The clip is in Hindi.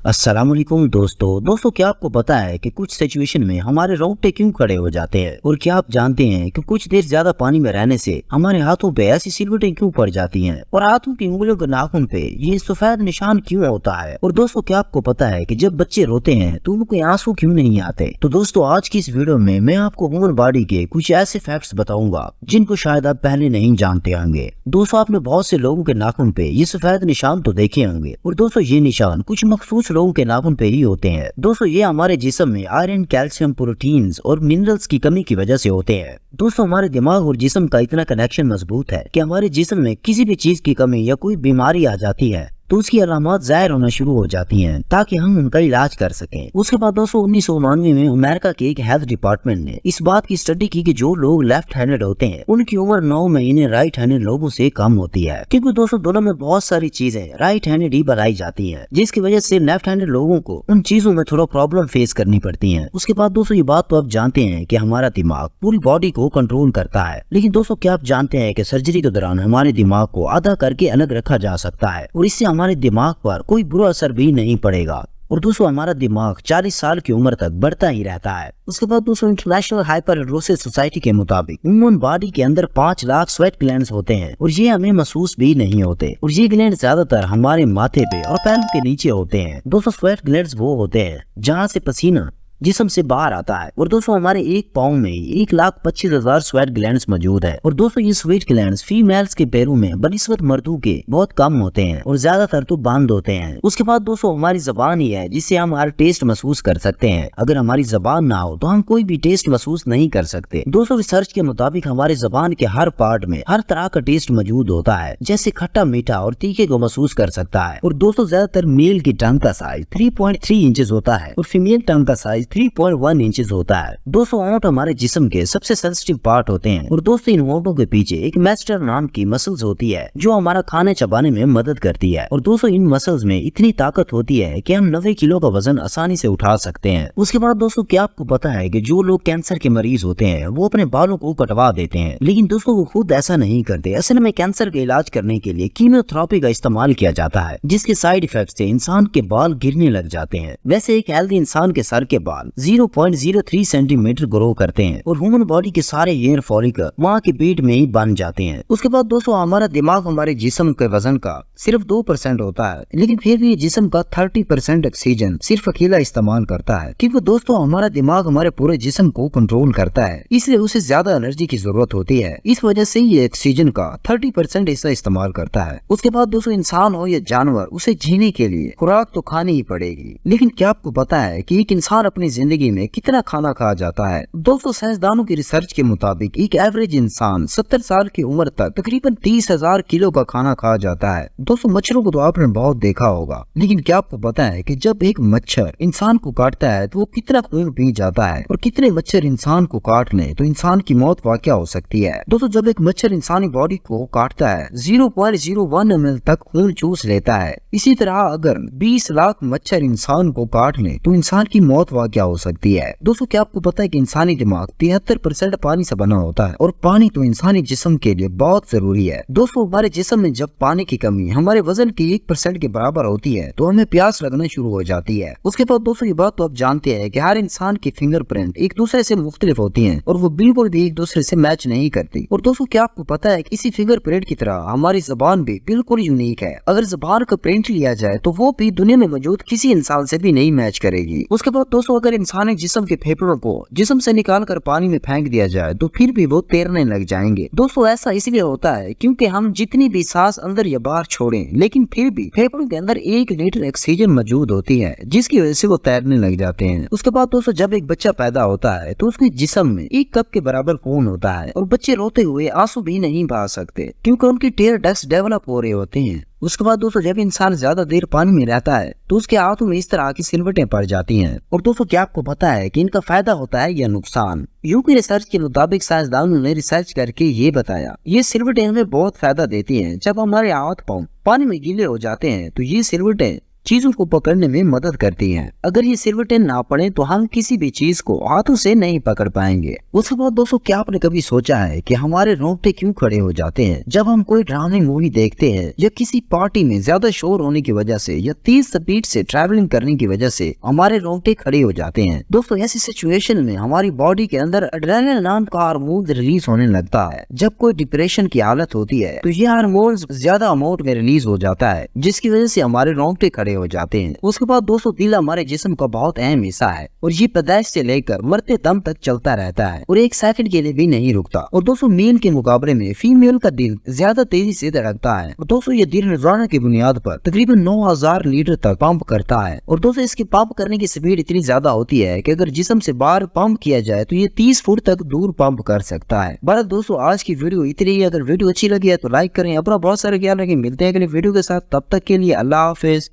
अस्सलामुअलैकुम दोस्तों क्या आपको पता है कि कुछ सिचुएशन में हमारे रोंगटे क्यों खड़े हो जाते हैं? और क्या आप जानते हैं कि कुछ देर ज्यादा पानी में रहने से हमारे हाथों पे ऐसी सिलवटें क्यों पड़ जाती हैं? और हाथों की उंगलियों के नाखून पे ये सफेद निशान क्यों होता है? और दोस्तों क्या आपको पता है कि जब बच्चे रोते हैं तो उनको आंसू क्यों नहीं आते? तो दोस्तों आज की इस वीडियो में मैं आपको ह्यूमन बॉडी के कुछ ऐसे फैक्ट्स बताऊंगा जिनको शायद आप पहले नहीं जानते होंगे। दोस्तों आपने बहुत से लोगों के नाखून पे ये सफेद निशान तो देखे होंगे और दोस्तों ये निशान कुछ मखसूस लोगों के नाखून पे ही होते हैं। दोस्तों ये हमारे जिस्म में आयरन, कैल्शियम, प्रोटीन्स और मिनरल्स की कमी की वजह से होते हैं। दोस्तों हमारे दिमाग और जिस्म का इतना कनेक्शन मजबूत है कि हमारे जिस्म में किसी भी चीज की कमी या कोई बीमारी आ जाती है तो उसकी अलामत जाहिर होना शुरू हो जाती हैं ताकि हम उनका इलाज कर सकें। उसके बाद दोस्तों 1999 में अमेरिका के एक हेल्थ डिपार्टमेंट ने इस बात की स्टडी की कि जो लोग लेफ्ट हैंडेड होते हैं उनकी उम्र 9 महीने राइट हैंडेड लोगों से कम होती है, क्योंकि दोस्तों दोनों में बहुत सारी चीजें राइट हैंडेड ही बनाई जाती हैं, जिसकी वजह से लेफ्ट हैंडेड लोगों को उन चीजों में थोड़ा प्रॉब्लम फेस करनी पड़ती है। उसके बाद दोस्तों ये बात तो आप जानते हैं कि हमारा दिमाग पूरी बॉडी को कंट्रोल करता है, लेकिन दोस्तों क्या आप जानते हैं कि सर्जरी के दौरान हमारे दिमाग को आधा करके अलग रखा जा सकता है और इससे हमारे दिमाग पर कोई बुरा असर भी नहीं पड़ेगा। और दोस्तों हमारा दिमाग 40 साल की उम्र तक बढ़ता ही रहता है। उसके बाद दोस्तों इंटरनेशनल हाइपरहिड्रोसिस सोसाइटी के मुताबिक ह्यूमन बॉडी के अंदर 5 लाख स्वेट ग्लैंड्स होते हैं और ये हमें महसूस भी नहीं होते, और ये ग्लैंड ज्यादातर हमारे माथे पे और पैरों के नीचे होते हैं। दोस्तों स्वेट ग्लैंड्स वो होते हैं जहाँ से पसीना जिस्म से बाहर आता है, और दोस्तों हमारे एक पाँव में 1,25,000 स्वेट ग्लैंड्स मौजूद है। और दोस्तों ये स्वेट ग्लैंड्स फीमेल्स के पैरों में बनिस्बत मर्दों के बहुत कम होते हैं और ज्यादातर तो बंद होते हैं। उसके बाद दोस्तों हमारी जबान ही है जिससे हम हर टेस्ट महसूस कर सकते हैं। अगर हमारी जबान ना हो तो हम कोई भी टेस्ट महसूस नहीं कर सकते। दोस्तों रिसर्च के मुताबिक हमारे जबान के हर पार्ट में हर तरह का टेस्ट मौजूद होता है, जैसे खट्टा, मीठा और तीखे को महसूस कर सकता है। और दोस्तों ज्यादातर मेल की टंग का साइज 3.3 इंचेस होता है और फीमेल टंग का साइज 3.1 इंचेस होता है। दोस्तों होंठ हमारे जिस्म के सबसे सेंसिटिव पार्ट होते हैं और दोस्तों इन होंठों के पीछे एक मैस्टर नाम की मसल्स होती है जो हमारा खाने चबाने में मदद करती है। और दोस्तों इन मसल्स में इतनी ताकत होती है कि हम 90 किलो का वजन आसानी से उठा सकते हैं। उसके बाद दोस्तों क्या आपको पता है कि जो लोग कैंसर के मरीज होते हैं वो अपने बालों को कटवा देते हैं, लेकिन दोस्तों वो खुद ऐसा नहीं करते। असल में कैंसर के इलाज करने के लिए कीमोथेरेपी का इस्तेमाल किया जाता है, जिसके साइड इफेक्ट से इंसान के बाल गिरने लग जाते हैं। वैसे एक हेल्दी इंसान के सर के बाल 0.03 सेंटीमीटर ग्रो करते हैं और ह्यूमन बॉडी के सारे हेयर फॉलिकल वहाँ के पेट में ही बन जाते हैं। उसके बाद दोस्तों हमारा दिमाग हमारे जिस्म के वजन का सिर्फ 2% होता है, लेकिन फिर भी जिस्म का 30% ऑक्सीजन सिर्फ अकेला इस्तेमाल करता है, क्योंकि दोस्तों हमारा दिमाग हमारे पूरे जिस्म को कंट्रोल करता है, इसलिए उसे ज्यादा एनर्जी की जरूरत होती है। इस वजह से ये ऑक्सीजन का 30% हिस्सा इस्तेमाल करता है। उसके बाद दोस्तों इंसान हो या जानवर, उसे जीने के लिए खुराक तो खानी ही पड़ेगी, लेकिन क्या आपको पता है कि एक इंसान अपनी जिंदगी में कितना खाना खा जाता है? दोस्तों साइंसदानों की रिसर्च के मुताबिक एक एवरेज इंसान 70 साल की उम्र तक तकरीबन 30,000 किलो का खाना खा जाता है। दोस्तों मच्छरों को तो आपने बहुत देखा होगा, लेकिन क्या आपको पता है कि जब एक मच्छर इंसान को काटता है तो वो कितना खून पी जाता है, और कितने मच्छर इंसान को काट ले तो इंसान की मौत वाक़या हो सकती है। दोस्तों जब एक मच्छर इंसानी बॉडी को काटता है 0.01 ml तक खून चूस लेता है। इसी तरह अगर 20 लाख मच्छर इंसान को काट ले तो इंसान की मौत वाक़या हो सकती है। दोस्तों क्या आपको पता है कि इंसानी दिमाग 73% पानी से बना होता है, और पानी तो इंसानी जिस्म के लिए बहुत जरूरी है। दोस्तों हमारे जिस्म में जब पानी की कमी हमारे वजन की 1% के बराबर होती है तो हमें प्यास लगना शुरू हो जाती है। उसके बाद दोस्तों ये बात तो आप जानते हैं कि हर इंसान की फिंगरप्रिंट एक दूसरे से मुख्तलिफ होती है और वो बिल्कुल भी एक दूसरे से मैच नहीं करती। और दोस्तों क्या आपको पता है कि इसी फिंगरप्रिंट की तरह हमारी जबान भी बिल्कुल यूनिक है। अगर जबान का प्रिंट लिया जाए तो वो भी दुनिया में मौजूद किसी इंसान से भी नहीं मैच करेगी। उसके बाद दोस्तों अगर इंसानी जिस्म के फेफड़ों को जिस्म से निकाल कर पानी में फेंक दिया जाए तो फिर भी वो तैरने लग जाएंगे। दोस्तों ऐसा इसलिए होता है क्योंकि हम जितनी भी सांस अंदर या बाहर छोड़ें, लेकिन फिर भी फेफड़ों के अंदर 1 लीटर ऑक्सीजन मौजूद होती है, जिसकी वजह से वो तैरने लग जाते हैं। उसके बाद दोस्तों जब एक बच्चा पैदा होता है तो उसके जिस्म में 1 कप के बराबर खून होता है, और बच्चे रोते हुए आंसू भी नहीं बहा सकते क्योंकि उनकी टेयर डक्ट्स डेवलप हो रहे होते हैं। उसके बाद दोस्तों जब इंसान ज्यादा देर पानी में रहता है तो उसके हाथों में इस तरह की सिलवटें पड़ जाती हैं। और दोस्तों क्या आपको पता है कि इनका फायदा होता है या नुकसान? यूके रिसर्च के मुताबिक साइंसदानों ने रिसर्च करके ये बताया ये सिलवटें हमें बहुत फायदा देती हैं। जब हमारे हाथ पांव पानी में गीले हो जाते हैं तो ये सिलवटें चीजों को पकड़ने में मदद करती हैं। अगर ये सिलवटें ना पड़े तो हम किसी भी चीज को हाथों से नहीं पकड़ पाएंगे। उसके बाद दोस्तों, क्या आपने कभी सोचा है कि हमारे रोंगटे क्यों खड़े हो जाते हैं जब हम कोई ड्रामे मूवी देखते हैं या किसी पार्टी में ज्यादा शोर होने की वजह से या तेज स्पीड से ट्रैवलिंग करने की वजह से हमारे रोंगटे खड़े हो जाते हैं। दोस्तों, ऐसी सिचुएशन में हमारी बॉडी के अंदर एड्रेनलिन नाम का हार्मोन रिलीज होने लगता है। जब कोई डिप्रेशन की हालत होती है तो ये हार्मोन ज्यादा अमाउंट में रिलीज हो जाता है, जिसकी वजह से हमारे रोंगटे खड़े हो जाते हैं। उसके बाद दोस्तों, दिल हमारे जिस्म का बहुत अहम हिस्सा है और ये पैदाइश से लेकर मरते दम तक चलता रहता है और एक सेकंड के लिए भी नहीं रुकता। और दोस्तों, मेल के मुकाबले में फीमेल का दिल ज्यादा तेजी से धड़कता है। और दोस्तों, ये दिल रोजाना की बुनियाद पर तकरीबन 9000 लीटर तक पंप करता है। और दोस्तों, इसकी पंप करने की स्पीड इतनी ज्यादा होती है कि अगर जिस्म से बाहर पंप किया जाए तो ये 30 फुट तक दूर पंप कर सकता है। बस दोस्तों, आज की वीडियो इतनी ही। अगर वीडियो अच्छी लगी है तो लाइक करें, अपना बहुत सारा ख्याल रखें। मिलते हैं अगले वीडियो के साथ, तब तक के लिए अल्लाह हाफिज।